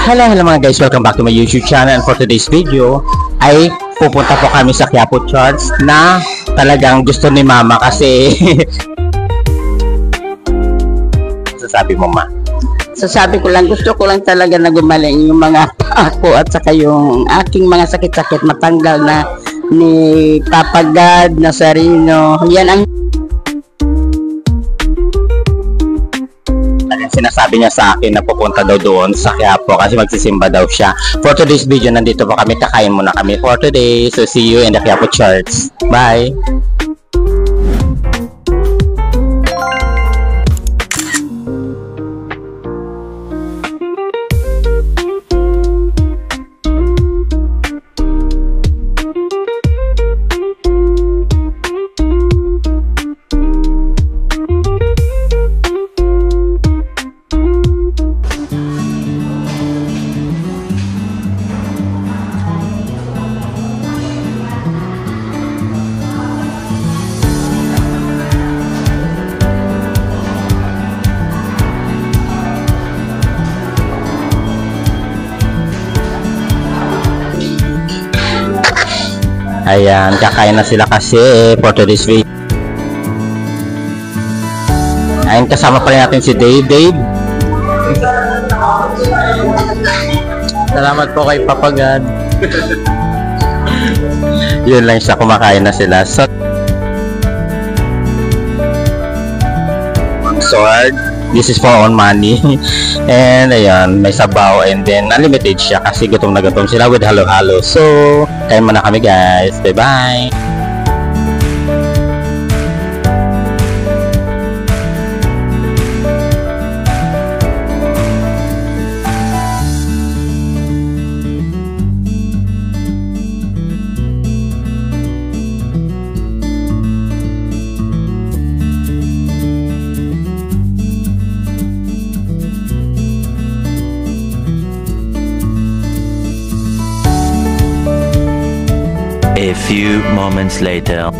Hello mga guys, welcome back to my YouTube channel, and for today's video ay pupunta po kami sa Quiapo Church na talagang gusto ni Mama kasi sasabi mo ma? Sasabi ko lang, gusto ko lang talaga na gumaling yung mga ako at saka yung aking mga sakit-sakit matanggal na ni Papa God Nazareno. Yan ang sinasabi niya sa akin na pupunta daw doon sa Quiapo kasi magsisimba daw siya. For today's video, nandito po kami, kakain muna kami for today. So see you in the Quiapo Church. Bye! Ayan, kakain na sila kasi for today's video. Ayan, kasama pa rin natin si Dave. Dave, salamat po kay Papa God. Yun lang siya, kumakain na sila. So, sword, this is for own money. And ayan, may sabaw, and then unlimited siya kasi gutom na gutom sila with halo-halo. So, kain muna kami guys. Bye-bye! A few moments later.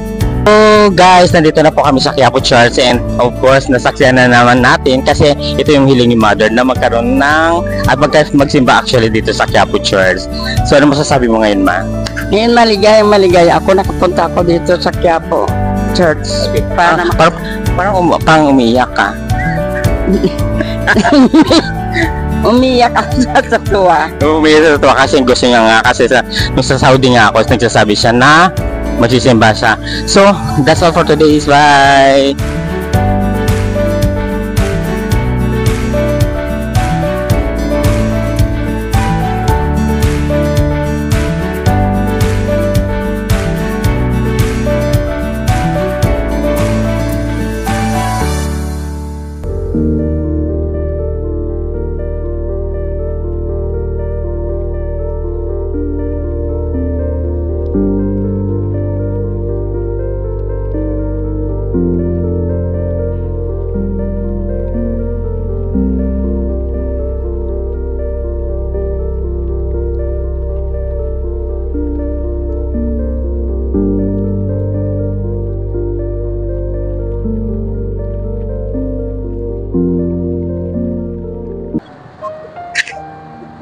So guys, nandito na po kami sa Quiapo Church, and of course nasaksihan na naman natin kasi ito yung hiling ni Mother na magkaroon ng at magsimba actually dito sa Quiapo Church. So ano masasabi mo ngayon, Ma? ngayon maligaya ako, nakapunta ako dito sa Quiapo Church. Parang umiyak ka. Umiyak ako sa tuwa. Umiyak sa tuwa kasi gusto niya nga kasi nung sa Saudi nga ako, nagsasabi siya na magsisimba siya. So, that's all for today. Bye!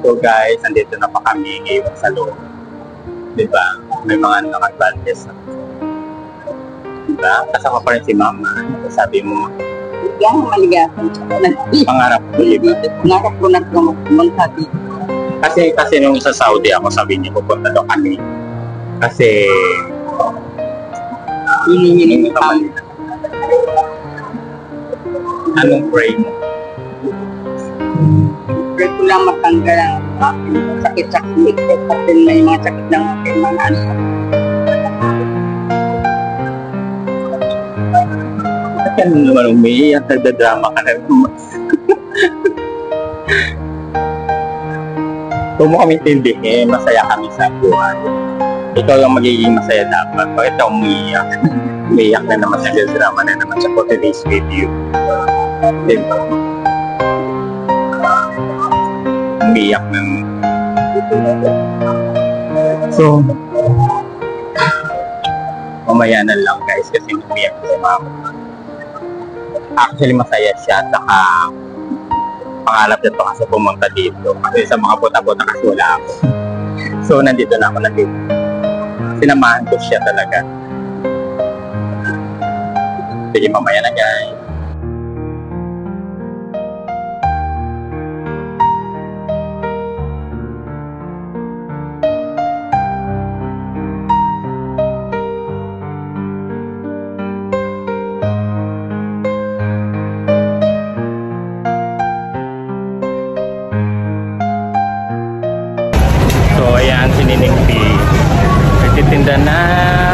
So guys, nandito na pa kami ngayon sa loob. Diba? May mga naka-advantage. Diba? Kasama pa rin si Mama. Sabi mo, Bigyan maligapan. pangarap ko, diba? Pangarap ko na pumunta dito. Kasi nung sa Saudi ako, sabi niya pupunta daw kami. Kasi Hinihiling ka man. Anong pray mo? Pwede ko lang matanggal ang aking sakit-sakit kasi may mga sakit ng aking mga anak. Bakit ka naman umiiyak? Nagdadrama ka na naman. Kung mo kami tindihin, masaya kami sa buhay. Ikaw yung magiging masaya dapat. Bakit ka umiiyak? Umiiyak na naman sa drama na naman sa for today's video. Diba? Umiiyak na. So, mamaya na lang guys kasi umiiyak si Mama. Actually masaya siya, saka pangarap niya to kasi pumunta dito. Kasi sa mga puta-puta kasi wala ako. So, nandito na ako nandito. Sinamahan ko siya talaga. Sige, mamaya na guys. So, ayan, si Nining P. Nagtitinda ng